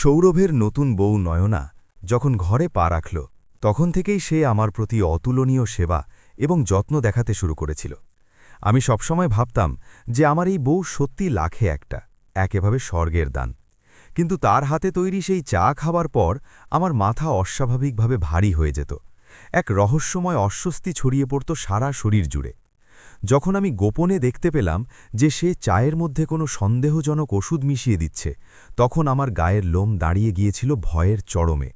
সৌরভের নতুন বউ নয়না যখন ঘরে পা রাখল তখন থেকেই সে আমার প্রতি অতুলনীয় সেবা এবং যত্ন দেখাতে শুরু করেছিল। আমি সবসময় ভাবতাম যে আমার এই বউ সত্যি লাখে একটা, একেভাবে স্বর্গের দান। কিন্তু তার হাতে তৈরি সেই চা খাবার পর আমার মাথা অস্বাভাবিকভাবে ভারী হয়ে যেত। এক রহস্যময় অস্বস্তি ছড়িয়ে পড়ত সারা শরীর জুড়ে। যখন আমি গোপনে দেখতে পেলাম যে সে চায়ের মধ্যে কোনো সন্দেহজনক ওষুধ মিশিয়ে দিচ্ছে, তখন আমার গায়ের লোম দাঁড়িয়ে গিয়েছিল ভয়ের চরমে।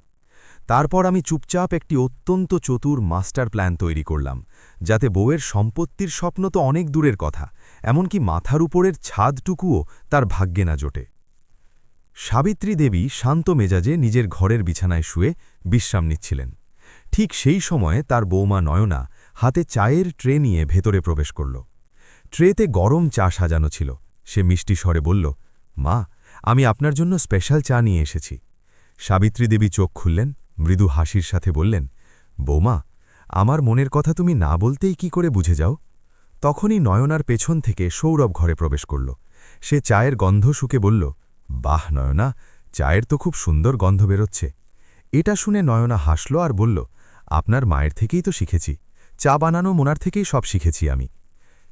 তারপর আমি চুপচাপ একটি অত্যন্ত চতুর মাস্টার প্ল্যান তৈরি করলাম, যাতে বউয়ের সম্পত্তির স্বপ্ন তো অনেক দূরের কথা, এমনকি মাথার উপরের ছাদটুকুও তার ভাগ্যে না জোটে। সাবিত্রী দেবী শান্ত মেজাজে নিজের ঘরের বিছানায় শুয়ে বিশ্রাম নিচ্ছিলেন। ঠিক সেই সময়ে তার বৌমা নয়না হাতে চায়ের ট্রে নিয়ে ভেতরে প্রবেশ করল। ট্রেতে গরম চা সাজানো ছিল। সে মিষ্টি স্বরে বলল, মা, আমি আপনার জন্য স্পেশাল চা নিয়ে এসেছি। সাবিত্রী দেবী চোখ খুললেন, মৃদু হাসির সাথে বললেন, বৌমা, আমার মনের কথা তুমি না বলতেই কি করে বুঝে যাও? তখনই নয়নার পেছন থেকে সৌরভ ঘরে প্রবেশ করল। সে চায়ের গন্ধ শুকে বলল, বাহ নয়না, চায়ের তো খুব সুন্দর গন্ধ বেরোচ্ছে। এটা শুনে নয়না হাসল আর বলল, আপনার মায়ের থেকেই তো শিখেছি, চা বানানো মোনার থেকেই সব শিখেছি আমি।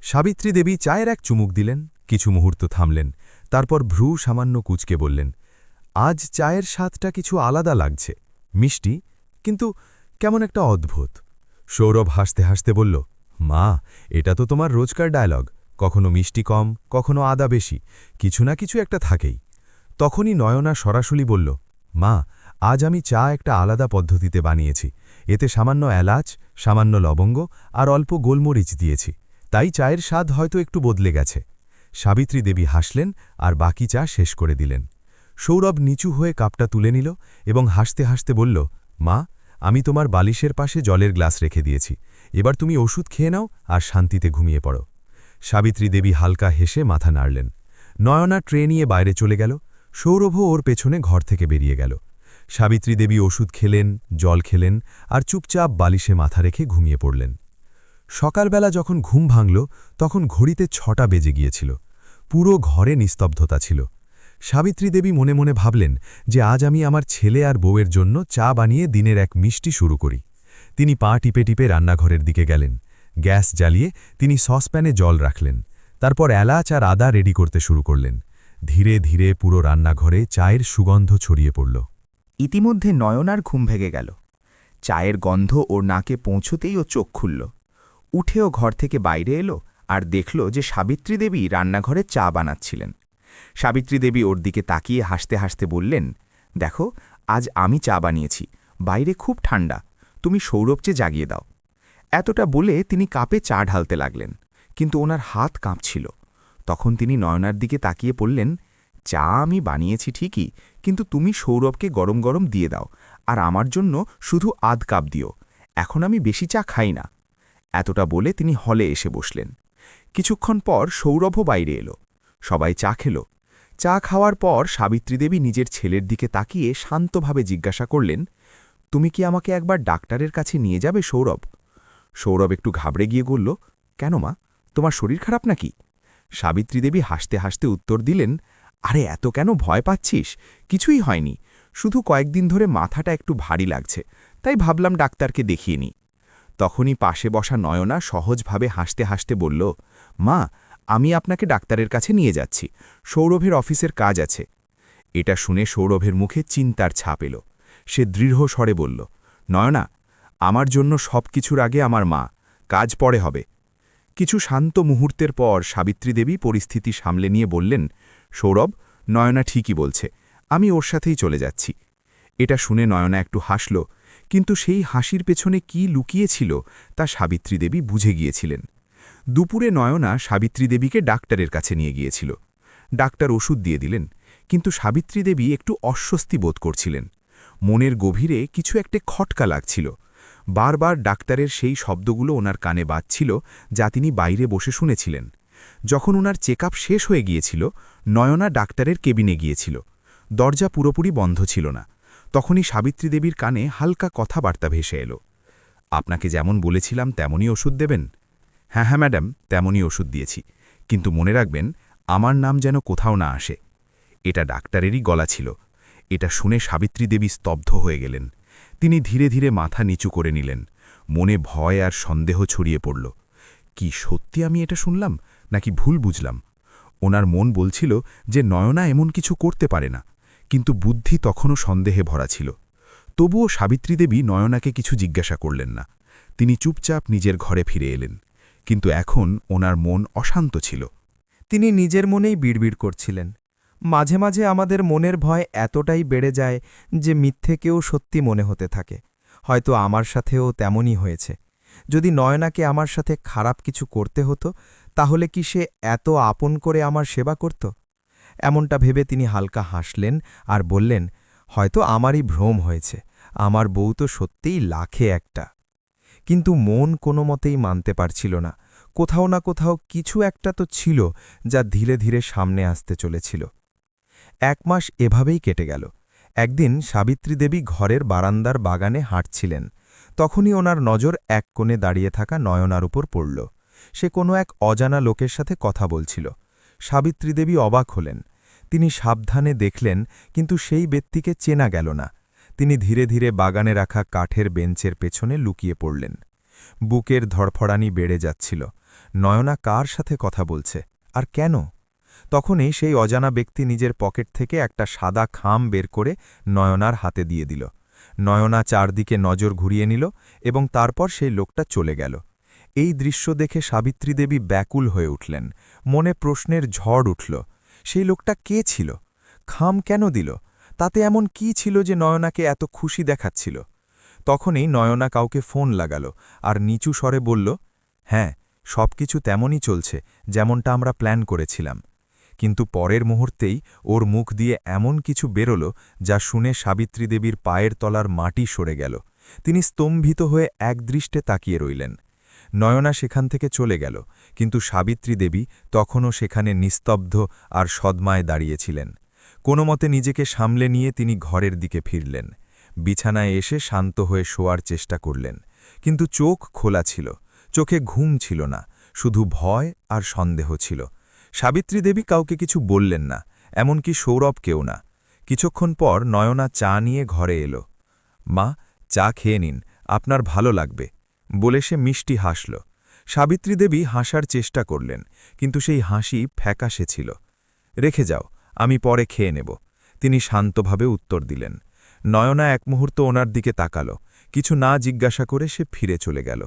সাবিত্রী দেবী চায়ের এক চুমুক দিলেন, কিছু মুহূর্ত থামলেন, তারপর ভ্রু সামান্য কুঁচকে বললেন, আজ চায়ের স্বাদটা কিছু আলাদা লাগছে, মিষ্টি, কিন্তু কেমন একটা অদ্ভুত। সৌরভ হাসতে হাসতে বলল, মা, এটা তো তোমার রোজকার ডায়লগ, কখনো মিষ্টি কম, কখনো আদা বেশি, কিছু না কিছু একটা থাকেই। তখনই নয়না সরাসরি বলল, মা, আজ আমি চা একটা আলাদা পদ্ধতিতে বানিয়েছি। এতে সামান্য এলাচ, সামান্য লবঙ্গ আর অল্প গোলমরিচ দিয়েছি, তাই চায়ের স্বাদ হয়তো একটু বদলে গেছে। সাবিত্রী দেবী হাসলেন আর বাকি চা শেষ করে দিলেন। সৌরভ নিচু হয়ে কাপটা তুলে নিল এবং হাসতে হাসতে বলল, মা, আমি তোমার বালিশের পাশে জলের গ্লাস রেখে দিয়েছি, এবার তুমি ওষুধ খেয়ে নাও আর শান্তিতে ঘুমিয়ে পড়ো। সাবিত্রী দেবী হালকা হেসে মাথা নাড়লেন। নয়না ট্রে নিয়ে বাইরে চলে গেল। সৌরভও ওর পেছনে ঘর থেকে বেরিয়ে গেল। সাবিত্রী দেবী ওষুধ খেলেন, জল খেলেন আর চুপচাপ বালিশে মাথা রেখে ঘুমিয়ে পড়লেন। সকালবেলা যখন ঘুম ভাঙল তখন ঘড়িতে 6টা বেজে গিয়েছিল। পুরো ঘরে নিস্তব্ধতা ছিল। সাবিত্রী দেবী মনে মনে ভাবলেন যে আজ আমি আমার ছেলে আর বউয়ের জন্য চা বানিয়ে দিনের এক মিষ্টি শুরু করি। তিনি পা টিপে টিপে রান্নাঘরের দিকে গেলেন। গ্যাস জ্বালিয়ে তিনি সসপ্যানে জল রাখলেন। তারপর এলাচ আর আদা রেডি করতে শুরু করলেন। ধীরে ধীরে পুরো রান্নাঘরে চায়ের সুগন্ধ ছড়িয়ে পড়ল। ইতিমধ্যে নয়নার ঘুম ভেঙে গেল। চায়ের গন্ধ ওর নাকে পৌঁছতেই ও চোখ খুলল। উঠেও ঘর থেকে বাইরে এলো আর দেখল যে সাবিত্রী দেবী রান্নাঘরে চা বানাচ্ছিলেন। সাবিত্রী দেবী ওর দিকে তাকিয়ে হাসতে হাসতে বললেন, দেখো, আজ আমি চা বানিয়েছি, বাইরে খুব ঠান্ডা, তুমি সৌরভকে জাগিয়ে দাও। এতটা বলে তিনি কাপে চা ঢালতে লাগলেন, কিন্তু ওনার হাত কাঁপছিল। তখন তিনি নয়নার দিকে তাকিয়ে বললেন, চা আমি বানিয়েছি ঠিকই, কিন্তু তুমি সৌরভকে গরম গরম দিয়ে দাও আর আমার জন্য শুধু আধ কাপ দিও, এখন আমি বেশি চা খাই না। এতটা বলে তিনি হলে এসে বসলেন। কিছুক্ষণ পর সৌরভও বাইরে এলো। সবাই চা খেল। চা খাওয়ার পর সাবিত্রী দেবী নিজের ছেলের দিকে তাকিয়ে শান্তভাবে জিজ্ঞাসা করলেন, তুমি কি আমাকে একবার ডাক্তারের কাছে নিয়ে যাবে সৌরভ? সৌরভ একটু ঘাবড়ে গিয়ে বলল, কেন মা, তোমার শরীর খারাপ নাকি? সাবিত্রী দেবী হাসতে হাসতে উত্তর দিলেন, আরে এত কেন ভয় পাচ্ছিস, কিছুই হয়নি, শুধু কয়েকদিন ধরে মাথাটা একটু ভারী লাগছে, তাই ভাবলাম ডাক্তারকে দেখিয়ে নিই। তখনই পাশে বসা নয়না সহজভাবে হাসতে হাসতে বলল, মা, আমি আপনাকে ডাক্তারের কাছে নিয়ে যাচ্ছি, সৌরভের অফিসের কাজ আছে। এটা শুনে সৌরভের মুখে চিন্তার ছাপ এলো। সে দৃঢ় স্বরে বলল, নয়না, আমার জন্য সব কিছুর আগে আমার মা, কাজ পরে হবে। কিছু শান্ত মুহূর্তের পর সাবিত্রী দেবী পরিস্থিতি সামলে নিয়ে বললেন, সৌরভ, নয়না ঠিকই বলছে, আমি ওর সাথেই চলে যাচ্ছি। এটা শুনে নয়না একটু হাসল, কিন্তু সেই হাসির পেছনে কি লুকিয়েছিল তা সাবিত্রী দেবী বুঝে গিয়েছিলেন। দুপুরে নয়না সাবিত্রী দেবীকে ডাক্তারের কাছে নিয়ে গিয়েছিল। ডাক্তার ওষুধ দিয়ে দিলেন, কিন্তু সাবিত্রী দেবী একটু অস্বস্তি বোধ করছিলেন। মনের গভীরে কিছু একটা খটকা লাগছিল। বারবার ডাক্তারের সেই শব্দগুলো ওনার কানে বাজছিল, যা তিনি বাইরে বসে শুনেছিলেন। যখন ওনার চেকআপ শেষ হয়ে গিয়েছিল, নয়না ডাক্তারের কেবিনে গিয়েছিল। দরজা পুরোপুরি বন্ধ ছিল না। তখনই সাবিত্রী দেবীর কানে হালকা কথাবার্তা ভেসে এলো, আপনাকে যেমন বলেছিলাম তেমনই ওষুধ দেবেন? হ্যাঁ হ্যাঁ ম্যাডাম, তেমনই ওষুধ দিয়েছি, কিন্তু মনে রাখবেন আমার নাম যেন কোথাও না আসে। এটা ডাক্তারেরই গলা ছিল। এটা শুনে সাবিত্রী দেবী স্তব্ধ হয়ে গেলেন। তিনি ধীরে ধীরে মাথা নিচু করে নিলেন। মনে ভয় আর সন্দেহ ছড়িয়ে পড়ল। কি সত্যি আমি এটা শুনলাম, নাকি ভুল বুঝলাম? ওনার মন বলছিল যে নয়না এমন কিছু করতে পারে না, কিন্তু বুদ্ধি তখনও সন্দেহে ভরা ছিল। তবুও সাবিত্রী দেবী নয়নাকে কিছু জিজ্ঞাসা করলেন না। তিনি চুপচাপ নিজের ঘরে ফিরে এলেন। কিন্তু এখন ওনার মন অশান্ত ছিল। তিনি নিজের মনেই বিড়বিড় করছিলেন। মাঝে মাঝে আমাদের মনের ভয় এতটাই বেড়ে যায় যে মিথ্যেকেও সত্যি মনে হতে থাকে। হয়তো আমার সাথেও তেমনই হয়েছে। যদি নয়নাকে আমার সাথে খারাপ কিছু করতে হতো, তাহলে কি সে এত আপন করে আমার সেবা করত? এমনটা ভেবে তিনি হালকা হাসলেন আর বললেন, হয়তো আমারই ভ্রম হয়েছে, আমার বউ তো সত্যিই লাখে একটা। কিন্তু মন কোনো মতেই মানতে পারছিল না। কোথাও না কোথাও কিছু একটা তো ছিল যা ধীরে ধীরে সামনে আসতে চলেছিল। 1 মাস এভাবেই কেটে গেল। একদিন সাবিত্রী দেবী ঘরের বারান্দার বাগানে হাঁটছিলেন। তখনই ওনার নজর এক কোণে দাঁড়িয়ে থাকা নয়নার উপর পড়ল। সে কোনো এক অজানা লোকের সাথে কথা বলছিল। সাবিত্রী দেবী অবাক হলেন। তিনি সাবধানে দেখলেন, কিন্তু সেই ব্যক্তিকে চেনা গেল না। তিনি ধীরে ধীরে বাগানে রাখা কাঠের বেঞ্চের পেছনে লুকিয়ে পড়লেন। বুকের ধড়ফড়ানি বেড়ে যাচ্ছিল। নয়না কার সাথে কথা বলছে, আর কেন? তখনই সেই অজানা ব্যক্তি নিজের পকেট থেকে একটা সাদা খাম বের করে নয়নার হাতে দিয়ে দিল। নয়না চারদিকে নজর ঘুরিয়ে নিল এবং তারপর সেই লোকটা চলে গেল। এই দৃশ্য দেখে সাবিত্রী দেবী ব্যাকুল হয়ে উঠলেন। মনে প্রশ্নের ঝড় উঠল। সেই লোকটা কে ছিল? খাম কেন দিল? তাতে এমন কি ছিল যে নয়নাকে এত খুশি দেখাচ্ছিল? তখনই নয়না কাউকে ফোন লাগাল আর নিচু স্বরে বলল, হ্যাঁ, সবকিছু তেমনই চলছে যেমনটা আমরা প্ল্যান করেছিলাম। কিন্তু পরের মুহূর্তেই ওর মুখ দিয়ে এমন কিছু বেরোল যা শুনে সাবিত্রী দেবীর পায়ের তলার মাটি সরে গেল। তিনি স্তম্ভিত হয়ে একদৃষ্টে তাকিয়ে রইলেন। নয়না সেখান থেকে চলে গেল, কিন্তু সাবিত্রী দেবী তখনও সেখানে নিস্তব্ধ আর সদমায় দাঁড়িয়েছিলেন। কোনো মতে নিজেকে সামলে নিয়ে তিনি ঘরের দিকে ফিরলেন। বিছানায় এসে শান্ত হয়ে শোয়ার চেষ্টা করলেন, কিন্তু চোখ খোলা ছিল। চোখে ঘুম ছিল না, শুধু ভয় আর সন্দেহ ছিল। সাবিত্রী দেবী কাউকে কিছু বললেন না, এমনকি সৌরভকেও না। কিছুক্ষণ পর নয়না চা নিয়ে ঘরে এলো। মা, চা খেয়ে নিন, আপনার ভালো লাগবে, বলে সে মিষ্টি হাসল। সাবিত্রী দেবী হাসার চেষ্টা করলেন, কিন্তু সেই হাসি ফ্যাকাশে ছিল। রেখে যাও, আমি পরে খেয়ে নেব, তিনি শান্তভাবে উত্তর দিলেন। নয়না এক মুহূর্ত ওনার দিকে তাকাল। কিছু না জিজ্ঞাসা করে সে ফিরে চলে গেল।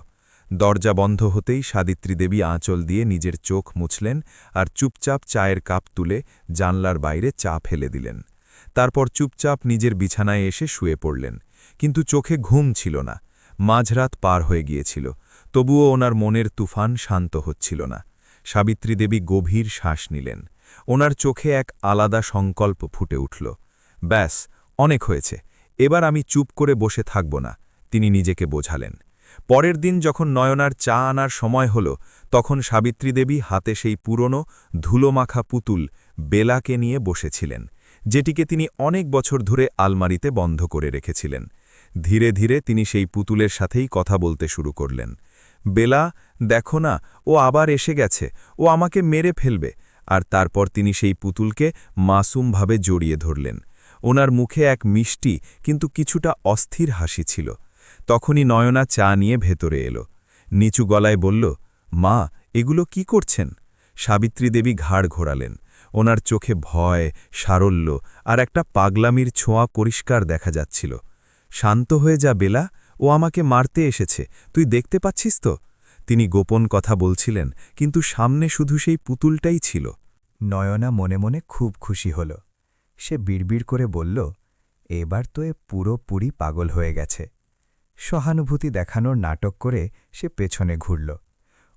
দরজা বন্ধ হতেই সাবিত্রী দেবী আঁচল দিয়ে নিজের চোখ মুছলেন আর চুপচাপ চায়ের কাপ তুলে জানলার বাইরে চা ফেলে দিলেন। তারপর চুপচাপ নিজের বিছানায় এসে শুয়ে পড়লেন। কিন্তু চোখে ঘুম ছিল না। মাঝরাত পার হয়ে গিয়েছিল, তবুও ওনার মনের তুফান শান্ত হচ্ছিল না। সাবিত্রী দেবী গভীর শ্বাস নিলেন। ওনার চোখে এক আলাদা সংকল্প ফুটে উঠল। ব্যাস, অনেক হয়েছে, এবার আমি চুপ করে বসে থাকব না, তিনি নিজেকে বোঝালেন। পরের দিন যখন নয়নার চা আনার সময় হল, তখন সাবিত্রী দেবী হাতে সেই পুরনো ধুলোমাখা পুতুল বেলাকে নিয়ে বসেছিলেন, যেটিকে তিনি অনেক বছর ধরে আলমারিতে বন্ধ করে রেখেছিলেন। ধীরে ধীরে তিনি সেই পুতুলের সাথেই কথা বলতে শুরু করলেন। বেলা, দেখো না, ও আবার এসে গেছে, ও আমাকে মেরে ফেলবে। আর তারপর তিনি সেই পুতুলকে মাসুমভাবে জড়িয়ে ধরলেন। ওনার মুখে এক মিষ্টি কিন্তু কিছুটা অস্থির হাসি ছিল। তখনই নয়না চা নিয়ে ভেতরে এলো। নিচু গলায় বলল, মা, এগুলো কি করছেন? সাবিত্রী দেবী ঘাড় ঘোরালেন। ওনার চোখে ভয়, সারল্য আর একটা পাগলামির ছোঁয়া পরিষ্কার দেখা যাচ্ছিল। শান্ত হয়ে যা বেলা, ও আমাকে মারতে এসেছে, তুই দেখতে পাচ্ছিস তো? তিনি গোপন কথা বলছিলেন, কিন্তু সামনে শুধু সেই পুতুলটাই ছিল। নয়না মনে মনে খুব খুশি হল। সে বিড়বিড় করে বলল, এবার তো এ পুরোপুরি পাগল হয়ে গেছে। সহানুভূতি দেখানোর নাটক করে সে পেছনে ঘুরল।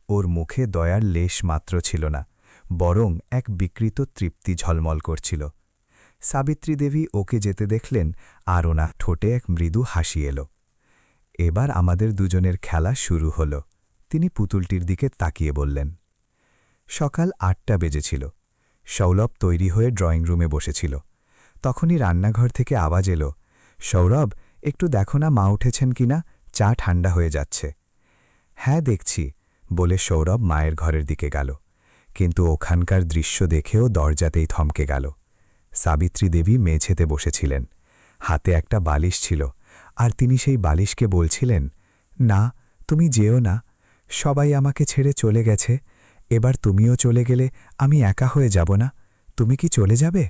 ওর মুখে দয়ার লেশ মাত্র ছিল না, বরং এক বিকৃত তৃপ্তি ঝলমল করছিল। সাবিত্রী দেবী ওকে যেতে দেখলেন, আর ওনা ঠোঁটে এক মৃদু হাসি এল। এবার আমাদের দুজনের খেলা শুরু হল, তিনি পুতুলটির দিকে তাকিয়ে বললেন। সকাল ৮টা বেজেছিল। সৌরভ তৈরি হয়ে ড্রয়িং রুমে বসেছিল। তখনই রান্নাঘর থেকে আওয়াজ এলো, সৌরভ, একটু দেখো না মা উঠেছেন কিনা, চা ঠান্ডা হয়ে যাচ্ছে। হ্যাঁ, দেখছি, বলে সৌরভ মায়ের ঘরের দিকে গেল। কিন্তু ওখানকার দৃশ্য দেখেও দরজাতেই থমকে গেল। সাবিত্রী দেবী মেঝেতে বসেছিলেন। হাতে একটা বালিশ ছিল, আর তিনি সেই বালিশকে বলছিলেন, না, তুমি যেও না, সবাই আমাকে ছেড়ে চলে গেছে, এবার তুমিও চলে গেলে আমি একা হয়ে যাব না, তুমি কি চলে যাবে?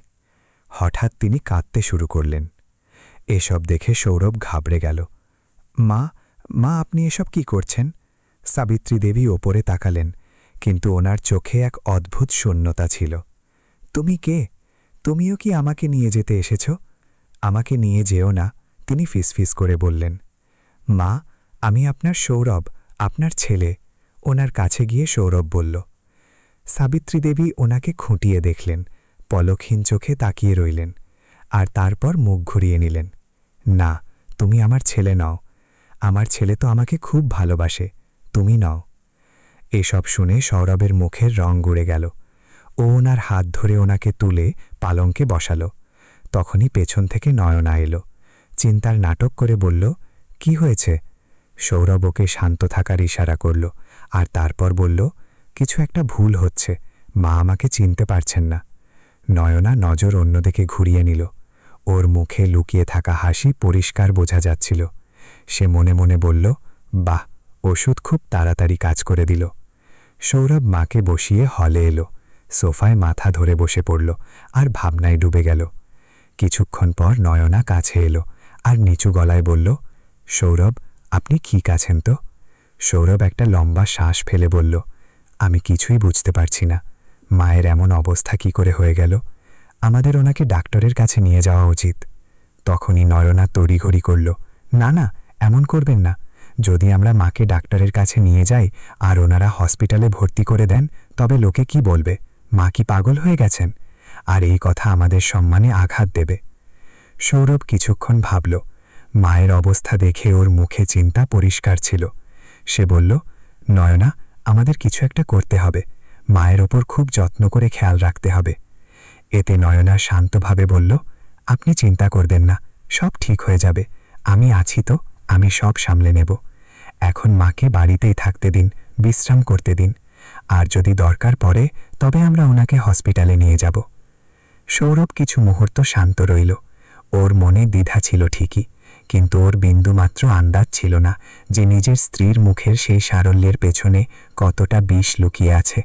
হঠাৎ তিনি কাঁদতে শুরু করলেন। এসব দেখে সৌরভ ঘাবড়ে গেল। মা, মা, আপনি এসব কি করছেন? সাবিত্রী দেবী ওপরে তাকালেন, কিন্তু ওনার চোখে এক অদ্ভুত শূন্যতা ছিল। তুমি কে? তুমিও কি আমাকে নিয়ে যেতে এসেছ? আমাকে নিয়ে যেও না, তিনি ফিসফিস করে বললেন। মা, আমি আপনার সৌরভ, আপনার ছেলে। ওনার কাছে গিয়ে সৌরভ বলল। সাবিত্রী দেবী ওনাকে খুঁটিয়ে দেখলেন, পলকহীন চোখে তাকিয়ে রইলেন, আর তারপর মুখ ঘুরিয়ে নিলেন। না, তুমি আমার ছেলে নও। আমার ছেলে তো আমাকে খুব ভালোবাসে, তুমি নও। এসব শুনে সৌরভের মুখের রং গুড়ে গেল। ও ওনার হাত ধরে ওনাকে তুলে পালঙ্কে বসাল। তখনই পেছন থেকে নয়না এলো, চিন্তার নাটক করে বলল, কি হয়েছে? সৌরভ ওকে শান্ত থাকার ইশারা করল, আর তারপর বলল, কিছু একটা ভুল হচ্ছে, মা আমাকে চিনতে পারছেন না। নয়না নজর অন্যদিকে ঘুরিয়ে নিল। ওর মুখে লুকিয়ে থাকা হাসি পরিষ্কার বোঝা যাচ্ছিল। সে মনে মনে বলল, বাহ, ওষুধ খুব তাড়াতাড়ি কাজ করে দিল। সৌরভ মাকে বসিয়ে হলে এলো, সোফায় মাথা ধরে বসে পড়ল আর ভাবনায় ডুবে গেল। কিছুক্ষণ পর নয়না কাছে এলো আর নিচু গলায় বলল, সৌরভ, আপনি ঠিক আছেন তো? সৌরভ একটা লম্বা শ্বাস ফেলে বলল, আমি কিছুই বুঝতে পারছি না। মায়ের এমন অবস্থা কি করে হয়ে গেল? আমাদের ওনাকে ডাক্তারের কাছে নিয়ে যাওয়া উচিত। তখনই নয়না তড়িঘড়ি করল, না না, এমন করবেন না। যদি আমরা মাকে ডাক্তারের কাছে নিয়ে যাই আর ওনারা হসপিটালে ভর্তি করে দেন, তবে লোকে কি বলবে? মা কি পাগল হয়ে গেছেন? আর এই কথা আমাদের সম্মানে আঘাত দেবে। সৌরভ কিছুক্ষণ ভাবল। মায়ের অবস্থা দেখে ওর মুখে চিন্তা পরিষ্কার ছিল। সে বলল, নয়না, আমাদের কিছু একটা করতে হবে। মায়ের ওপর খুব যত্ন করে খেয়াল রাখতে হবে। এতে নয়না শান্তভাবে বলল, আপনি চিন্তা করবেন না, সব ঠিক হয়ে যাবে। আমি আছি তো, আমি সব সামলে নেব। এখন মাকে বাড়িতেই থাকতে দিন, বিশ্রাম করতে দিন। আর যদি দরকার পড়ে তবে আমরা ওনাকে হসপিটালে নিয়ে যাব। সৌরভ কিছু মুহূর্ত শান্ত রইল। ওর মনে দ্বিধা ছিল ঠিকই, কিন্তু ওর বিন্দুমাত্র আন্দাজ ছিল না যে নিজের স্ত্রীর মুখের সেই সারল্যের পেছনে কতটা বিষ লুকিয়ে আছে।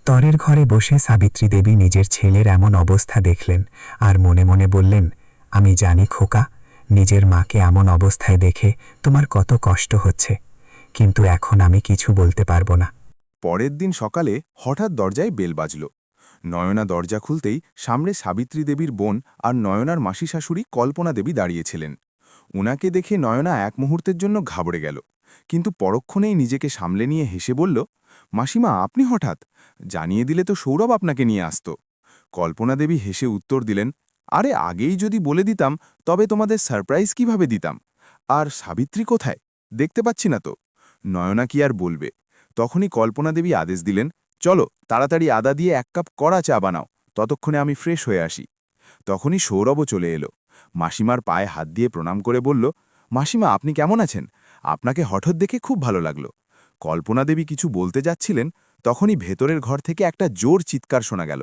তরের ঘরে বসে সাবিত্রী দেবী নিজের ছেলের এমন অবস্থা দেখলেন আর মনে মনে বললেন, আমি জানি খোকা, নিজের মাকে এমন অবস্থায় দেখে তোমার কত কষ্ট হচ্ছে, কিন্তু এখন আমি কিছু বলতে পারবো না। পরের দিন সকালে হঠাৎ দরজায় বেল বাজল। নয়না দরজা খুলতেই সামনে সাবিত্রী দেবীর বোন আর নয়নার মাসি শাশুড়ি কল্পনা দেবী দাঁড়িয়েছিলেন। উনাকে দেখে নয়না এক মুহূর্তের জন্য ঘাবড়ে গেল, কিন্তু পরক্ষণেই নিজেকে সামলে নিয়ে হেসে বলল, মাসিমা, আপনি হঠাৎ? জানিয়ে দিলে তো সৌরভ আপনাকে নিয়ে আসত। কল্পনা দেবী হেসে উত্তর দিলেন, আরে আগেই যদি বলে দিতাম তবে তোমাদের সারপ্রাইজ কিভাবে দিতাম? আর সাবিত্রী কোথায়? দেখতে পাচ্ছি না তো। নয়না কি আর বলবে। তখনই কল্পনা দেবী আদেশ দিলেন, চলো তাড়াতাড়ি আদা দিয়ে 1 কাপ কড়া চা বানাও, ততক্ষণে আমি ফ্রেশ হয়ে আসি। তখনই সৌরভও চলে এলো। মাসিমার পায়ে হাত দিয়ে প্রণাম করে বলল, মাসিমা, আপনি কেমন আছেন? আপনাকে হঠাৎ দেখে খুব ভালো লাগলো। কল্পনা দেবী কিছু বলতে যাচ্ছিলেন, তখনই ভেতরের ঘর থেকে একটা জোর চিৎকার শোনা গেল,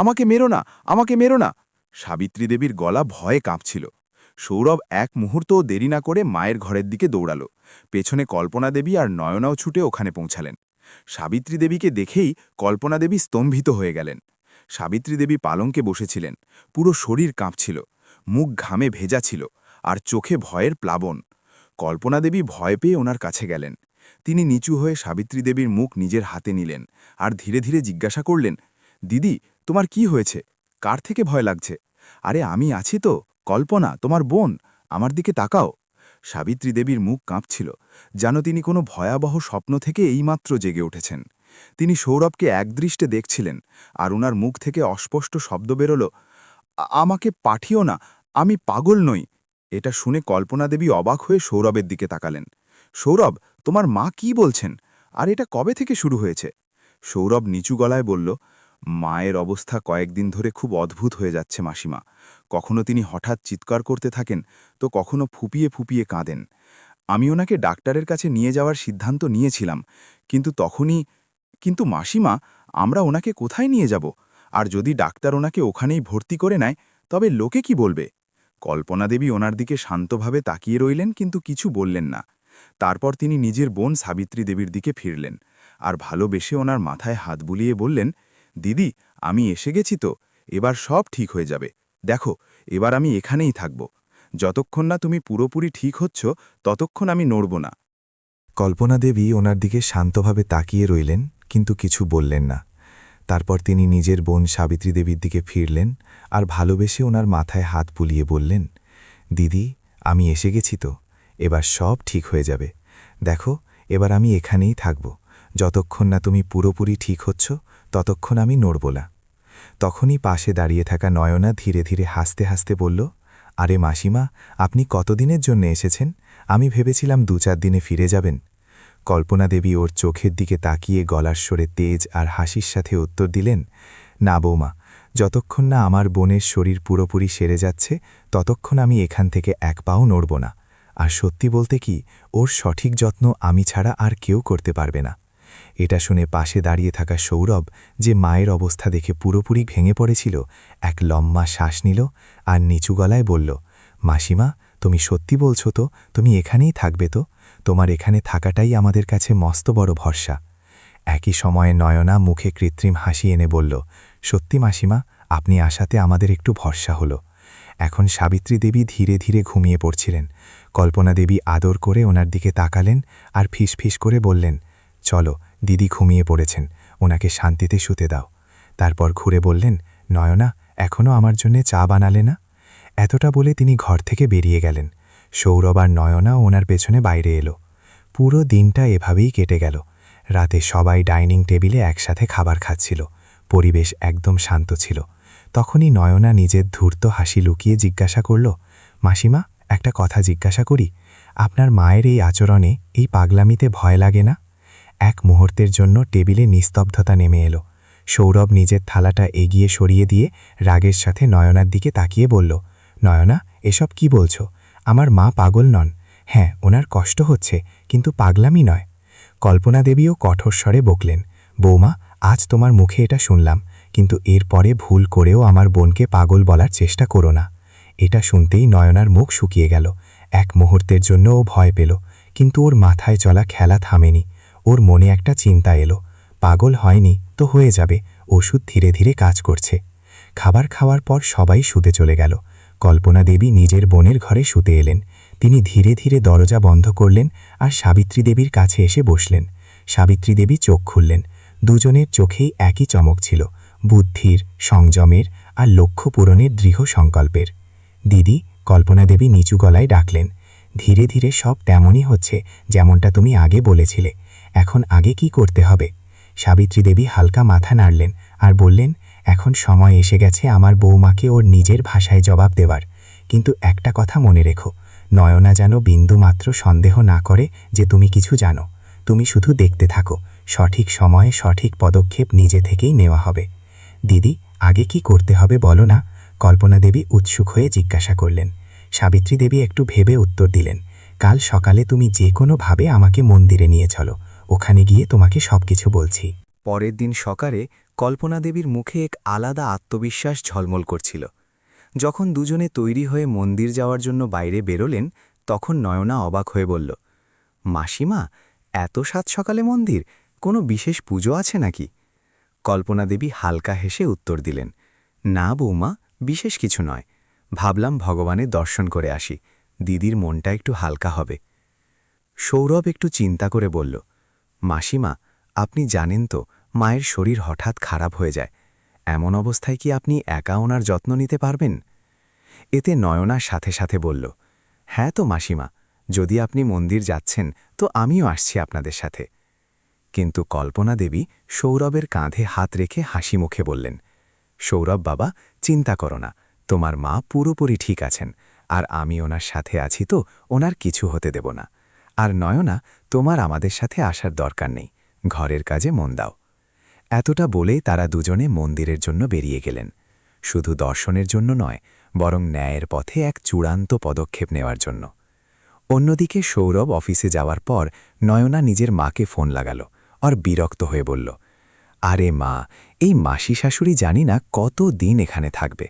আমাকে মেরো না, আমাকে মেরো না। সাবিত্রী দেবীর গলা ভয়ে কাঁপছিল। সৌরভ এক মুহূর্তও দেরি না করে মায়ের ঘরের দিকে দৌড়ালো। পেছনে কল্পনা দেবী আর নয়নাও ছুটে ওখানে পৌঁছালেন। সাবিত্রী দেবীকে দেখেই কল্পনা দেবী স্তম্ভিত হয়ে গেলেন। সাবিত্রী দেবী পালঙ্কে বসেছিলেন, পুরো শরীর কাঁপছিল, মুখ ঘামে ভেজা ছিল, আর চোখে ভয়ের প্লাবন। কল্পনা দেবী ভয় পেয়ে ওনার কাছে গেলেন। তিনি নিচু হয়ে সাবিত্রী দেবীর মুখ নিজের হাতে নিলেন আর ধীরে ধীরে জিজ্ঞাসা করলেন, দিদি, তোমার কি হয়েছে? কার থেকে ভয় লাগছে? আরে আমি আছি তো, কল্পনা, তোমার বোন, আমার দিকে তাকাও। সাবিত্রী দেবীর মুখ কাঁপছিল, যেন তিনি কোনো ভয়াবহ স্বপ্ন থেকে এইমাত্র জেগে উঠেছেন। তিনি সৌরভকে একদৃষ্টে দেখছিলেন, আর ওনার মুখ থেকে অস্পষ্ট শব্দ বেরোল, আমাকে পাঠিও না, আমি পাগল নই। এটা শুনে কল্পনা দেবী অবাক হয়ে সৌরভের দিকে তাকালেন। সৌরভ, তোমার মা কি বলছেন? আর এটা কবে থেকে শুরু হয়েছে? সৌরভ নিচু গলায় বলল, মায়ের অবস্থা কয়েকদিন ধরে খুব অদ্ভুত হয়ে যাচ্ছে মাসিমা। কখনো তিনি হঠাৎ চিৎকার করতে থাকেন, তো কখনো ফুপিয়ে ফুপিয়ে কাঁদেন। আমি ওনাকে ডাক্তারের কাছে নিয়ে যাওয়ার সিদ্ধান্ত নিয়েছিলাম, কিন্তু মাসিমা, আমরা ওনাকে কোথায় নিয়ে যাব? আর যদি ডাক্তার ওনাকে ওখানেই ভর্তি করে নেয়, তবে লোকে কি বলবে? কল্পনা দেবী ওনার দিকে শান্তভাবে তাকিয়ে রইলেন, কিন্তু কিছু বললেন না। তারপর তিনি নিজের বোন সাবিত্রী দেবীর দিকে ফিরলেন আর ভালোবেসে ওনার মাথায় হাত বুলিয়ে বললেন, দিদি, আমি এসে গেছি তো, এবার সব ঠিক হয়ে যাবে। দেখো, এবার আমি এখানেই থাকব। যতক্ষণ না তুমি পুরোপুরি ঠিক হচ্ছ ততক্ষণ আমি নড়ব না। কল্পনা দেবী ওনার দিকে শান্তভাবে তাকিয়ে রইলেন, কিন্তু কিছু বললেন না। তারপর তিনি নিজের বোন সাবিত্রী দেবীর দিকে ফিরলেন আর ভালোবেসে ওনার মাথায় হাত বুলিয়ে বললেন, দিদি, আমি এসে গেছি তো, এবার সব ঠিক হয়ে যাবে। দেখো, এবার আমি এখানেই থাকব। যতক্ষণ না তুমি পুরোপুরি ঠিক হচ্ছ ততক্ষণ আমি নড়ব না। তখনই পাশে দাঁড়িয়ে থাকা নয়না ধীরে ধীরে হাসতে হাসতে বলল, আরে মাসিমা, আপনি কতদিনের জন্য এসেছেন? আমি ভেবেছিলাম 2-4 দিনে ফিরে যাবেন। কল্পনা দেবী ওর চোখের দিকে তাকিয়ে গলার স্বরে তেজ আর হাসির সাথে উত্তর দিলেন, না বৌমা, যতক্ষণ না আমার বোনের শরীর পুরোপুরি সেরে যাচ্ছে ততক্ষণ আমি এখান থেকে এক পাও নড়ব না। আর সত্যি বলতে কি, ওর সঠিক যত্ন আমি ছাড়া আর কেউ করতে পারবে না। এটা শুনে পাশে দাঁড়িয়ে থাকা সৌরভ, যে মায়ের অবস্থা দেখে পুরোপুরি ভেঙে পড়েছিল, এক লম্বা শ্বাস নিল আর নিচু গলায় বলল, মাসিমা, তুমি সত্যি বলছো তো? তুমি এখানেই থাকবে তো? তোমার এখানে থাকাটাই আমাদের কাছে মস্ত বড় ভরসা। একই সময়ে নয়না মুখে কৃত্রিম হাসি এনে বলল, সত্যি মাসিমা, আপনি আসাতে আমাদের একটু ভরসা হলো। এখন সাবিত্রী দেবী ধীরে ধীরে ঘুমিয়ে পড়ছিলেন। কল্পনা দেবী আদর করে ওনার দিকে তাকালেন আর ফিসফিস করে বললেন, চলো, দিদি ঘুমিয়ে পড়েছেন, ওনাকে শান্তিতে শুতে দাও। তারপর ঘুরে বললেন, নয়না, এখনও আমার জন্যে চা বানালে না? এতটা বলে তিনি ঘর থেকে বেরিয়ে গেলেন। সৌরভ আর নয়না ওনার পেছনে বাইরে এলো। পুরো দিনটা এভাবেই কেটে গেল। রাতে সবাই ডাইনিং টেবিলে একসাথে খাবার খাচ্ছিল। পরিবেশ একদম শান্ত ছিল। তখনই নয়না নিজের ধূর্ত হাসি লুকিয়ে জিজ্ঞাসা করল, মাসিমা, একটা কথা জিজ্ঞাসা করি, আপনার মায়ের এই আচরণে, এই পাগলামিতে ভয় লাগে না? এক মুহূর্তের জন্য টেবিলে নিস্তব্ধতা নেমে এলো। সৌরভ নিজের থালাটা এগিয়ে সরিয়ে দিয়ে রাগের সাথে নয়নার দিকে তাকিয়ে বলল, নয়না, এসব কি বলছো? আমার মা পাগল নন। হ্যাঁ, ওনার কষ্ট হচ্ছে, কিন্তু পাগলামি নয়। কল্পনা দেবীও কঠোর স্বরে বকলেন, বৌমা, আজ তোমার মুখে এটা শুনলাম, কিন্তু এর পরে ভুল করেও আমার বোনকে পাগল বলার চেষ্টা করো না। এটা শুনতেই নয়নার মুখ শুকিয়ে গেল। এক মুহূর্তের জন্য ও ভয় পেল, কিন্তু ওর মাথায় চলা খেলা থামেনি। ওর মনে একটা চিন্তা এলো, পাগল হয়নি তো হয়ে যাবে, ওষুধ ধীরে ধীরে কাজ করছে। খাবার খাওয়ার পর সবাই শুতে চলে গেল। কল্পনা দেবী নিজের বোনের ঘরে শুতে এলেন। তিনি ধীরে ধীরে দরজা বন্ধ করলেন আর সাবিত্রী দেবীর কাছে এসে বসলেন। সাবিত্রী দেবী চোখ খুললেন। দুজনের চোখেই একই চমক ছিল, বুদ্ধির, সংযমের আর লক্ষ্য পূরণের দৃঢ় সংকল্পের। দিদি, কল্পনা দেবী নিচু গলায় ডাকলেন, ধীরে ধীরে সব তেমনই হচ্ছে যেমনটা তুমি আগে বলেছিলে। এখন আগে কি করতে হবে? সাবিত্রী দেবী হালকা মাথা নাড়লেন আর বললেন, এখন সময় এসে গেছে আমার বৌমাকে ওর নিজের ভাষায় জবাব দেওয়ার। কিন্তু একটা কথা মনে রেখো, নয়না যেন বিন্দুমাত্র সন্দেহ না করে যে তুমি কিছু জানো। তুমি শুধু দেখতে থাকো, সঠিক সময়ে সঠিক পদক্ষেপ নিজে থেকেই নেওয়া হবে। দিদি, আগে কি করতে হবে বলো না? কল্পনা দেবী উৎসুক হয়ে জিজ্ঞাসা করলেন। সাবিত্রী দেবী একটু ভেবে উত্তর দিলেন, কাল সকালে তুমি যে কোনোভাবে আমাকে মন্দিরে নিয়ে চলো, ওখানে গিয়ে তোমাকে সবকিছু বলছি। পরের দিন সকালে কল্পনা দেবীর মুখে এক আলাদা আত্মবিশ্বাস ঝলমল করছিল। যখন দুজনে তৈরি হয়ে মন্দির যাওয়ার জন্য বাইরে বেরোলেন, তখন নয়না অবাক হয়ে বলল, মাসিমা, এত সাত সকালে মন্দির? কোনো বিশেষ পুজো আছে নাকি? কল্পনা দেবী হালকা হেসে উত্তর দিলেন, না বৌমা, বিশেষ কিছু নয়। ভাবলাম ভগবানের দর্শন করে আসি, দিদির মনটা একটু হালকা হবে। সৌরভ একটু চিন্তা করে বলল, মাসিমা, আপনি জানেন তো মায়ের শরীর হঠাৎ খারাপ হয়ে যায়। এমন অবস্থায় কি আপনি একা ওনার যত্ন নিতে পারবেন? এতে নয়নার সাথে সাথে বলল, হ্যাঁ তো মাসিমা, যদি আপনি মন্দির যাচ্ছেন তো আমিও আসছি আপনাদের সাথে। কিন্তু কল্পনা দেবী সৌরভের কাঁধে হাত রেখে হাসি মুখে বললেন, সৌরভ বাবা, চিন্তা করো না, তোমার মা পুরোপুরি ঠিক আছেন, আর আমি ওনার সাথে আছি তো, ওনার কিছু হতে দেব না। আর নয়না, তোমার আমাদের সাথে আসার দরকার নেই, ঘরের কাজে মন দাও। এতটা বলেই তারা দুজনে মন্দিরের জন্য বেরিয়ে গেলেন। শুধু দর্শনের জন্য নয়, বরং ন্যায়ের পথে এক চূড়ান্ত পদক্ষেপ নেওয়ার জন্য। অন্যদিকে সৌরভ অফিসে যাওয়ার পর নয়না নিজের মাকে ফোন লাগাল আর বিরক্ত হয়ে বলল, আরে মা, এই মাসি শাশুড়ি জানি না কত দিন এখানে থাকবে।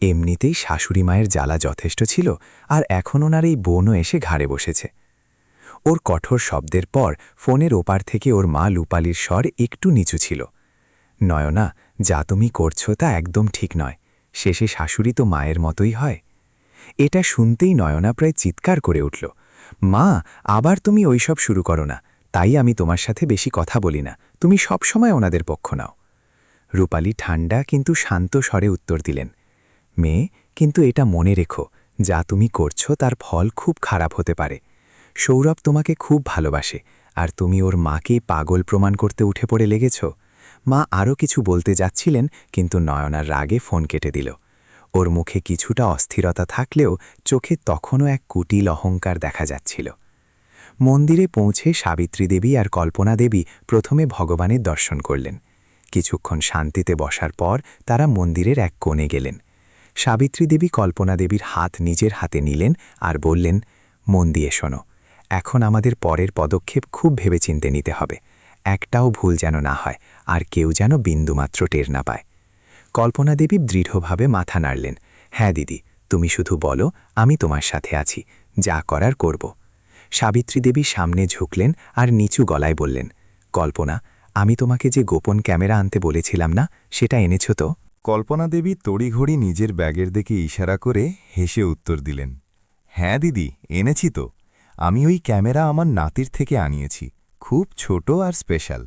এমনিতেই শাশুড়ি মায়ের জ্বালা যথেষ্ট ছিল, আর এখন ওনার এই বোনও এসে ঘাড়ে বসেছে। ওর কঠোর শব্দের পর ফোনের ওপার থেকে ওর মা লুপালির স্বর একটু নিচু ছিল। নয়না, যা তুমি করছো তা একদম ঠিক নয়। শেষে শাশুড়ি তো মায়ের মতোই হয়। এটা শুনতেই নয়না প্রায় চিৎকার করে উঠল, মা, আবার তুমি ওইসব শুরু করো না। তাই আমি তোমার সাথে বেশি কথা বলি না, তুমি সবসময় ওনাদের পক্ষ নাও। রূপালী ঠান্ডা কিন্তু শান্ত স্বরে উত্তর দিলেন, মেয়ে, কিন্তু এটা মনে রেখো, যা তুমি করছো তার ফল খুব খারাপ হতে পারে। সৌরভ তোমাকে খুব ভালোবাসে, আর তুমি ওর মাকেই পাগল প্রমাণ করতে উঠে পড়ে লেগেছ। মা আরও কিছু বলতে যাচ্ছিলেন, কিন্তু নয়নার রাগে ফোন কেটে দিল। ওর মুখে কিছুটা অস্থিরতা থাকলেও চোখে তখনও এক কুটিল অহংকার দেখা যাচ্ছিল। মন্দিরে পৌঁছে সাবিত্রী দেবী আর কল্পনা দেবী প্রথমে ভগবানের দর্শন করলেন। কিছুক্ষণ শান্তিতে বসার পর তারা মন্দিরের এক কোণে গেলেন। সাবিত্রী দেবী কল্পনা দেবীর হাত নিজের হাতে নিলেন আর বললেন, মন দিয়ে শোনো, এখন আমাদের পরের পদক্ষেপ খুব ভেবেচিন্তে নিতে হবে। একটাও ভুল যেন না হয়, আর কেউ যেন বিন্দুমাত্র টের না পায়। কল্পনা দেবী দৃঢ়ভাবে মাথা নাড়লেন, হ্যাঁ দিদি, তুমি শুধু বলো, আমি তোমার সাথে আছি, যা করার করব। সাবিত্রী দেবী সামনে ঝুঁকলেন আর নিচু গলায় বললেন, কল্পনা, আমি তোমাকে যে গোপন ক্যামেরা আনতে বলেছিলাম না, সেটা এনেছ তো? কল্পনা দেবী তড়িঘড়ি নিজের ব্যাগের দিকে ইশারা করে হেসে উত্তর দিলেন, হ্যাঁ দিদি, এনেছি তো। আমি ওই ক্যামেরা আমার নাতির থেকে আনিয়েছি, খুব ছোট আর স্পেশাল।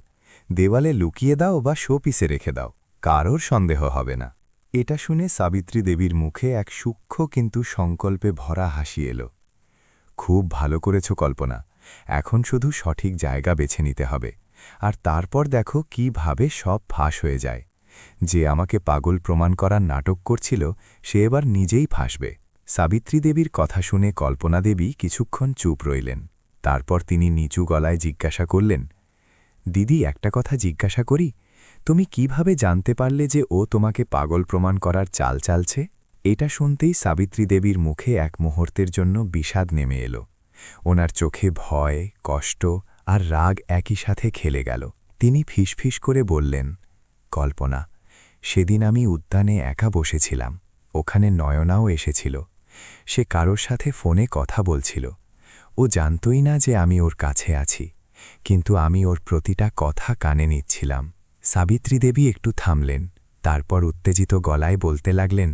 দেওয়ালে লুকিয়ে দাও বা শোপিসে রেখে দাও, কারোর সন্দেহ হবে না। এটা শুনে সাবিত্রী দেবীর মুখে এক সূক্ষ্ম কিন্তু সংকল্পে ভরা হাসি এলো। খুব ভালো করেছ কল্পনা, এখন শুধু সঠিক জায়গা বেছে নিতে হবে, আর তারপর দেখো কিভাবে সব ফাঁস হয়ে যায়। যে আমাকে পাগল প্রমাণ করার নাটক করছিল, সে এবার নিজেই ফাঁসবে। সাবিত্রী দেবীর কথা শুনে কল্পনা দেবী কিছুক্ষণ চুপ রইলেন। তারপর তিনি নিচু গলায় জিজ্ঞাসা করলেন, দিদি, একটা কথা জিজ্ঞাসা করি, তুমি কিভাবে জানতে পারলে যে ও তোমাকে পাগল প্রমাণ করার চাল চালছে? এটা শুনতেই সাবিত্রী দেবীর মুখে এক মুহূর্তের জন্য বিষাদ নেমে এলো। ওনার চোখে ভয়, কষ্ট আর রাগ একই সাথে খেলে গেল। তিনি ফিসফিস করে বললেন, কল্পনা, সেদিন আমি উদ্যানে একা বসেছিলাম, ওখানে নয়নাও এসেছিল। সে কারোর সাথে ফোনে কথা বলছিল। ও জানতই না যে আমি ওর কাছে আছি, কিন্তু আমি ওর প্রতিটা কথা কানে নিচ্ছিলাম। সাবিত্রী দেবী একটু থামলেন, তারপর উত্তেজিত গলায় বলতে লাগলেন,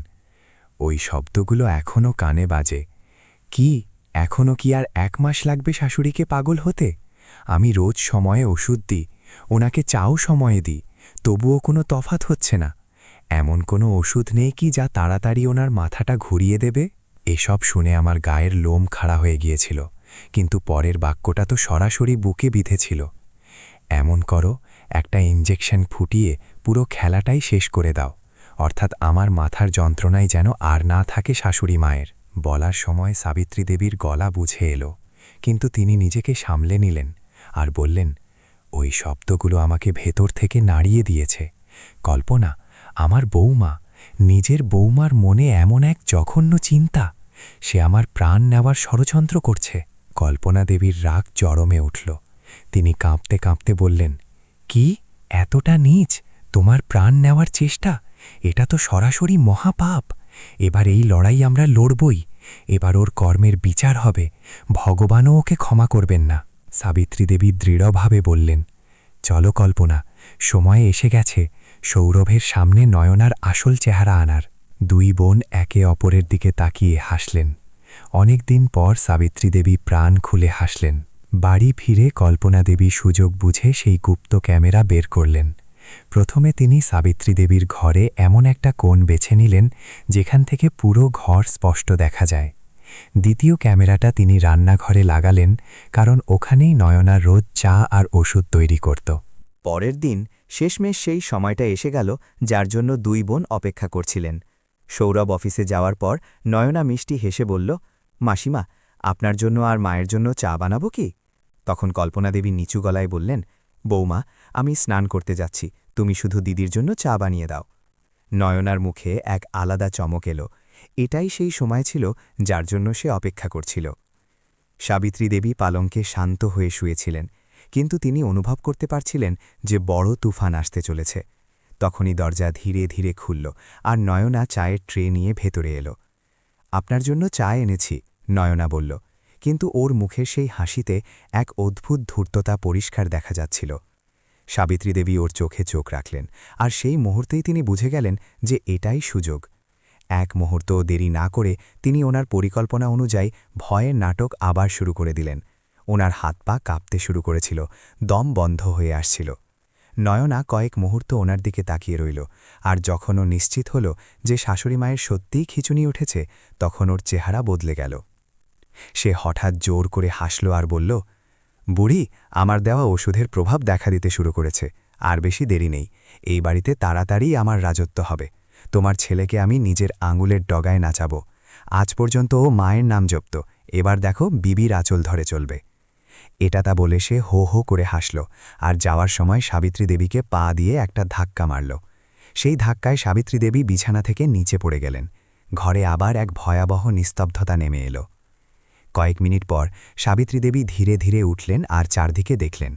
ওই শব্দগুলো এখনও কানে বাজে। কি, এখনও কি আর 1 মাস লাগবে শাশুড়িকে পাগল হতে? আমি রোজ সময়ে ওষুধ দিই, ওনাকে চাও সময়ে দিই, তবুও কোনো তফাৎ হচ্ছে না। এমন কোনো ওষুধ নেই কি যা তাড়াতাড়ি ওনার মাথাটা ঘুরিয়ে দেবে? এসব শুনে আমার গায়ের লোম খাড়া হয়ে গিয়েছিল, কিন্তু পরের বাক্যটা তো সরাসরি বুকে বিঁধেছিল। এমন করো, একটা ইঞ্জেকশন ফুটিয়ে পুরো খেলাটাই শেষ করে দাও, অর্থাৎ আমার মাথার যন্ত্রণায় যেন আর না থাকে শাশুড়ি মায়ের। বলার সময় সাবিত্রী দেবীর গলা বুঝে এলো, কিন্তু তিনি নিজেকে সামলে নিলেন আর বললেন, ওই শব্দগুলো আমাকে ভেতর থেকে নাড়িয়ে দিয়েছে। কল্পনা, আমার বৌমা, নিজের বৌমার মনে এমন এক জঘন্য চিন্তা, সে আমার প্রাণ নেওয়ার ষড়যন্ত্র করছে। কল্পনা দেবীর রাগ চরমে উঠল। তিনি কাঁপতে কাঁপতে বললেন, কি, এতটা নীচ? তোমার প্রাণ নেওয়ার চেষ্টা? এটা তো সরাসরি মহাপাপ। এবার এই লড়াই আমরা লড়বই। এবার ওর কর্মের বিচার হবে, ভগবানও ওকে ক্ষমা করবেন না। সাবিত্রী দেবী দৃঢ়ভাবে বললেন, চলো কল্পনা, সময় এসে গেছে সৌরভের সামনে নয়নার আসল চেহারা আনার। 2 বোন একে অপরের দিকে তাকিয়ে হাসলেন। অনেক দিন পর সাবিত্রী দেবী প্রাণ খুলে হাসলেন। বাড়ি ফিরে কল্পনা দেবী সুযোগ বুঝে সেই গুপ্ত ক্যামেরা বের করলেন। প্রথমে তিনি সাবিত্রী দেবীর ঘরে এমন একটা কোণ বেছে নিলেন যেখান থেকে পুরো ঘর স্পষ্ট দেখা যায়। দ্বিতীয় ক্যামেরাটা তিনি রান্নাঘরে লাগালেন, কারণ ওখানেই নয়না রোজ চা আর ওষুধ তৈরি করত। পরের দিন শেষমেশ সেই সময়টা এসে গেল যার জন্য 2 বোন অপেক্ষা করছিলেন। সৌরভ অফিসে যাওয়ার পর নয়না মিষ্টি হেসে বলল, মাসিমা, আপনার জন্য আর মায়ের জন্য চা বানাবো কি? তখন কল্পনা দেবী নিচু গলায় বললেন, বৌমা, আমি স্নান করতে যাচ্ছি, তুমি শুধু দিদির জন্য চা বানিয়ে দাও। নয়নার মুখে এক আলাদা চমক এলো। এটাই সেই সময় ছিল যার জন্য সে অপেক্ষা করছিল। সাবিত্রী দেবী পালঙ্কে শান্ত হয়ে শুয়েছিলেন, কিন্তু তিনি অনুভব করতে পারছিলেন যে বড় তুফান আসতে চলেছে। তখনই দরজা ধীরে ধীরে খুলল আর নয়না চায়ের ট্রে নিয়ে ভেতরে এলো। আপনার জন্য চা এনেছি, নয়না বলল, কিন্তু ওর মুখের সেই হাসিতে এক অদ্ভুত ধূর্ততা পরিষ্কার দেখা যাচ্ছিল। সাবিত্রী দেবী ওর চোখে চোখ রাখলেন, আর সেই মুহূর্তেই তিনি বুঝে গেলেন যে এটাই সুযোগ। এক মুহূর্ত দেরি না করে তিনি ওনার পরিকল্পনা অনুযায়ী ভয়ের নাটক আবার শুরু করে দিলেন। ওনার হাত পা কাঁপতে শুরু করেছিল, দম বন্ধ হয়ে আসছিল। নয়না কয়েক মুহূর্ত ওনার দিকে তাকিয়ে রইল, আর যখন ও নিশ্চিত হল যে শাশুড়ি মায়ের সত্যিই খিঁচুনি উঠেছে, তখন ওর চেহারা বদলে গেল। সে হঠাৎ জোর করে হাসল আর বলল, বুড়ি, আমার দেওয়া ওষুধের প্রভাব দেখা দিতে শুরু করেছে। আর বেশি দেরি নেই, এই বাড়িতে তাড়াতাড়ি আমার রাজত্ব হবে। তোমার ছেলেকে আমি নিজের আঙুলের ডগায় নাচাব। আজ পর্যন্ত ও মায়ের নাম জপত, এবার দেখো বিবির আঁচল ধরে চলবে। এটা তা বলে সে হো হো করে হাসল, আর যাওয়ার সময় সাবিত্রী দেবীকে পা দিয়ে একটা ধাক্কা মারল। সেই ধাক্কায় সাবিত্রী দেবী বিছানা থেকে নিচে পড়ে গেলেন। ঘরে আবার এক ভয়াবহ নিস্তব্ধতা নেমে এলো। কয়েক মিনিট পর সাবিত্রী দেবী ধীরে ধীরে উঠলেন আর চারদিকে দেখলেন।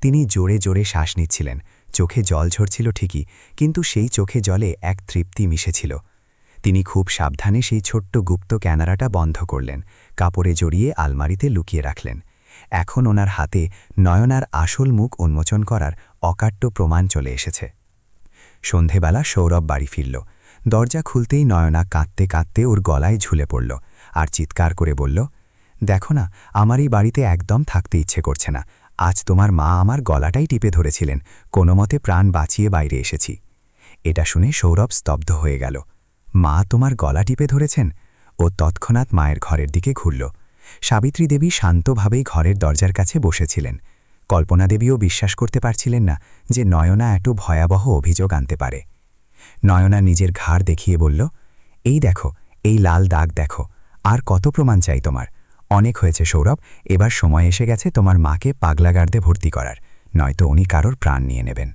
তিনি জোরে জোরে শ্বাস নিচ্ছিলেন, চোখে জল ঝরছিল ঠিকই, কিন্তু সেই চোখে জলে এক তৃপ্তি মিশেছিল। তিনি খুব সাবধানে সেই ছোট্ট গুপ্ত ক্যামেরাটা বন্ধ করলেন, কাপড়ে জড়িয়ে আলমারিতে লুকিয়ে রাখলেন। এখন ওনার হাতে নয়নার আসল মুখ উন্মোচন করার অকাট্য প্রমাণ চলে এসেছে। সন্ধেবেলা সৌরভ বাড়ি ফিরল। দরজা খুলতেই নয়না কাঁদতে কাঁদতে ওর গলায় ঝুলে পড়ল আর চিৎকার করে বলল, দেখো না, আমার এই বাড়িতে একদম থাকতে ইচ্ছে করছে না। আজ তোমার মা আমার গলাটাই টিপে ধরেছিলেন, কোনো মতে প্রাণ বাঁচিয়ে বাইরে এসেছি। এটা শুনে সৌরভ স্তব্ধ হয়ে গেল। মা তোমার গলা টিপে ধরেছেন? ও তৎক্ষণাৎ মায়ের ঘরের দিকে ঘুরল। সাবিত্রী দেবী শান্তভাবেই ঘরের দরজার কাছে বসেছিলেন। কল্পনা দেবীও বিশ্বাস করতে পারছিলেন না যে নয়না এত ভয়াবহ অভিযোগ আনতে পারে। নয়না নিজের ঘাড় দেখিয়ে বলল, এই দেখো, এই লাল দাগ দেখো। আর কত প্রমাণ চাই তোমার? অনেক হয়েছে সৌরভ, এবার সময় এসে গেছে তোমার মাকে পাগলাগার্দে ভর্তি করার, নয়তো উনি কারোর প্রাণ নিয়ে নেবেন।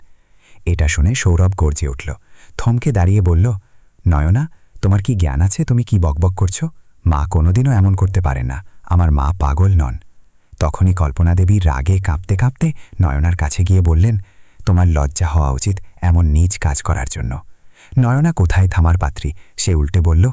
এটা শুনে সৌরভ গর্জে উঠল, থমকে দাঁড়িয়ে বলল, নয়না, তোমার কি জ্ঞান আছে? তুমি কি বকবক করছো? মা কোনোদিনও এমন করতে পারেন না, আমার মা পাগল নন। তখনই কল্পনা দেবী রাগে কাঁপতে কাঁপতে নয়নার কাছে গিয়ে বললেন, তোমার লজ্জা হওয়া উচিত এমন নীচ কাজ করার জন্য। নয়না কোথায় থামার পাত্রী, সে উল্টে বলল,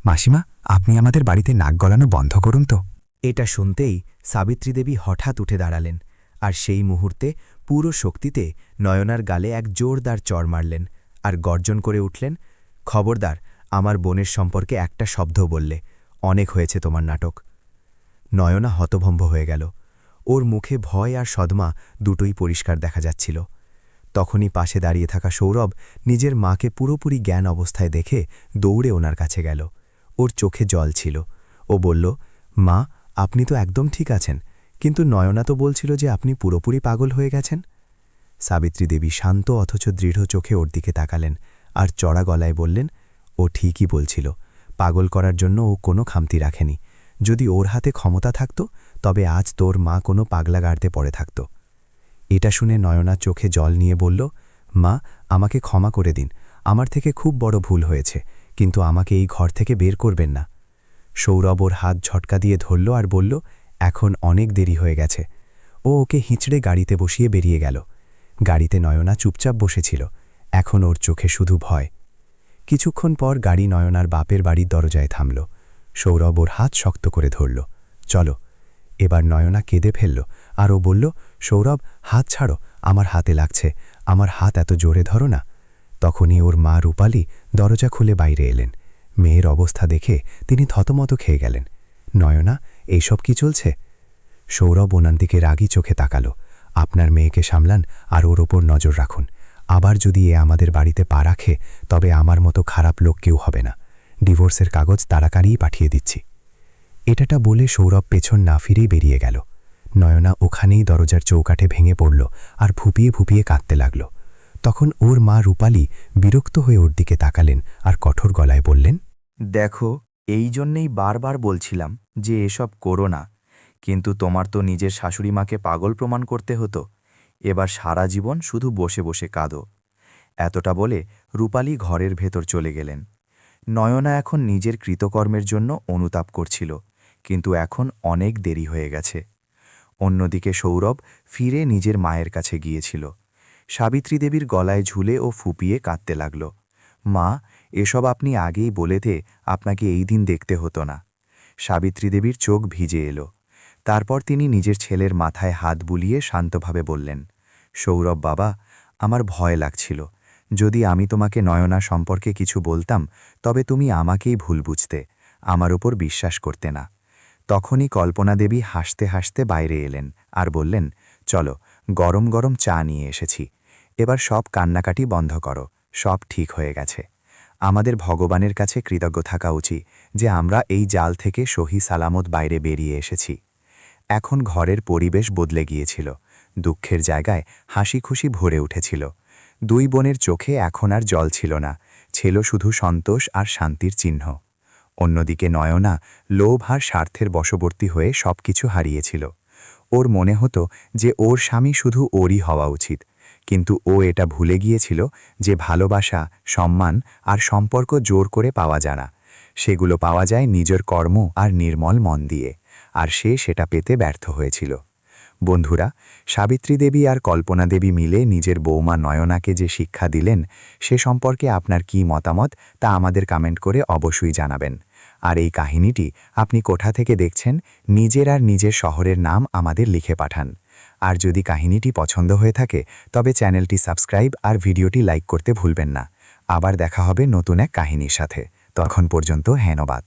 মাসিমা, আপনি আমাদের বাড়িতে নাক গলানো বন্ধ করুন তো। এটা শুনতেই সাবিত্রী দেবী হঠাৎ উঠে দাঁড়ালেন, আর সেই মুহূর্তে পুরো শক্তিতে নয়নার গালে এক জোরদার চড় মারলেন আর গর্জন করে উঠলেন, খবরদার, আমার বোনের সম্পর্কে একটা শব্দ বললে, অনেক হয়েছে তোমার নাটক। নয়না হতভম্ব হয়ে গেল। ওর মুখে ভয় আর সদমা দুটোই পরিষ্কার দেখা যাচ্ছিল। তখনই পাশে দাঁড়িয়ে থাকা সৌরভ নিজের মাকে পুরোপুরি জ্ঞান অবস্থায় দেখে দৌড়ে ওনার কাছে গেল। ওর চোখে জল ছিল। ও বলল, মা, আপনি তো একদম ঠিক আছেন, কিন্তু নয়না তো বলছিল যে আপনি পুরোপুরি পাগল হয়ে গেছেন। সাবিত্রী দেবী শান্ত অথচ দৃঢ় চোখে ওর দিকে তাকালেন আর চড়া গলায় বললেন, ও ঠিকই বলছিল, পাগল করার জন্য ও কোনো খামতি রাখেনি। যদি ওর হাতে ক্ষমতা থাকত, তবে আজ তোর মা কোনো পাগলাগার্দে পড়ে থাকত। এটা শুনে নয়না চোখে জল নিয়ে বলল, মা, আমাকে ক্ষমা করে দিন, আমার থেকে খুব বড় ভুল হয়েছে, কিন্তু আমাকে এই ঘর থেকে বের করবেন না। সৌরভ ওর হাত ঝটকা দিয়ে ধরল আর বলল, এখন অনেক দেরি হয়ে গেছে। ও ওকে হিঁচড়ে গাড়িতে বসিয়ে বেরিয়ে গেল। গাড়িতে নয়না চুপচাপ বসেছিল, এখন ওর চোখে শুধু ভয়। কিছুক্ষণ পর গাড়ি নয়নার বাপের বাড়ির দরজায় থামল। সৌরভ ওর হাত শক্ত করে ধরল, চলো। এবার নয়না কেঁদে ফেলল আর ও বলল, সৌরভ, হাত ছাড়ো, আমার হাতে লাগছে, আমার হাত এত জোরে ধরো না। তখনই ওর মা রূপালী দরজা খুলে বাইরে এলেন। মেয়ের অবস্থা দেখে তিনি থতমত খেয়ে গেলেন। নয়না, এইসব কি চলছে? সৌরভ ওনার দিকে রাগী চোখে তাকালো, আপনার মেয়েকে সামলান আর ওর ওপর নজর রাখুন। আবার যদি এ আমাদের বাড়িতে পা রাখে, তবে আমার মতো খারাপ লোক কেউ হবে না। ডিভোর্সের কাগজ তাড়াতাড়িই পাঠিয়ে দিচ্ছি। এটাটা বলে সৌরভ পেছন না ফিরেই বেরিয়ে গেল। নয়না ওখানেই দরজার চৌকাঠে ভেঙে পড়ল আর ফুপিয়ে ফুপিয়ে কাঁদতে লাগল। তখন ওর মা রূপালী বিরক্ত হয়ে ওর দিকে তাকালেন আর কঠোর গলায় বললেন, দেখো, এই জন্যেই বারবার বলছিলাম যে এসব করো না, কিন্তু তোমার তো নিজের শাশুড়ি মাকে পাগল প্রমাণ করতে হতো। এবার সারা জীবন শুধু বসে বসে কাঁদো। এতটা বলে রূপালী ঘরের ভেতর চলে গেলেন। নয়না এখন নিজের কৃতকর্মের জন্য অনুতাপ করছিল, কিন্তু এখন অনেক দেরি হয়ে গেছে। অন্যদিকে সৌরভ ফিরে নিজের মায়ের কাছে গিয়েছিল। সাবিত্রী দেবীর গলায় ঝুলে ও ফুপিয়ে কাঁদতে লাগল। মা, এসব আপনি আগেই বলেতে আপনাকে এই দিন দেখতে হতো না। সাবিত্রী দেবীর চোখ ভিজে এলো। তারপর তিনি নিজের ছেলের মাথায় হাত বুলিয়ে শান্তভাবে বললেন, সৌরভ বাবা, আমার ভয় লাগছিল। যদি আমি তোমাকে নয়না সম্পর্কে কিছু বলতাম তবে তুমি আমাকেই ভুল বুঝতে, আমার ওপর বিশ্বাস করতে না। তখনই কল্পনা দেবী হাসতে হাসতে বাইরে এলেন আর বললেন, চলো, গরম গরম চা নিয়ে এসেছি। এবার সব কান্নাকাটি বন্ধ করো, সব ঠিক হয়ে গেছে। আমাদের ভগবানের কাছে কৃতজ্ঞ থাকা উচিত যে আমরা এই জাল থেকে সহি সালামত বাইরে বেরিয়ে এসেছি। এখন ঘরের পরিবেশ বদলে গিয়েছিল। দুঃখের জায়গায় হাসি খুশি ভরে উঠেছিল। দুই বোনের চোখে এখন আর জল ছিল না, ছিল শুধু সন্তোষ আর শান্তির চিহ্ন। অন্যদিকে নয়না লোভ আর স্বার্থের বশবর্তী হয়ে সবকিছু হারিয়েছিল। ওর মনে হতো যে ওর স্বামী শুধু ওরই হওয়া উচিত, কিন্তু ও এটা ভুলে গিয়েছিল যে ভালোবাসা, সম্মান আর সম্পর্ক জোর করে পাওয়া যায় না। সেগুলো পাওয়া যায় নিজের কর্ম আর নির্মল মন দিয়ে, আর সে সেটা পেতে ব্যর্থ হয়েছিল। বন্ধুরা, সাবিত্রী দেবী আর কল্পনা দেবী মিলে নিজের বৌমা নয়নাকে যে শিক্ষা দিলেন সে সম্পর্কে আপনার কী মতামত তা আমাদের কমেন্ট করে অবশ্যই জানাবেন। আর এই কাহিনীটি আপনি কোথা থেকে দেখছেন নিজের আর নিজের শহরের নাম আমাদের লিখে পাঠান। আর যদি কাহিনীটি পছন্দ হয়ে থাকে তবে চ্যানেলটি সাবস্ক্রাইব আর ভিডিওটি লাইক করতে ভুলবেন না। আবার দেখা হবে নতুন এক কাহিনীর সাথে। তখন পর্যন্ত ধন্যবাদ।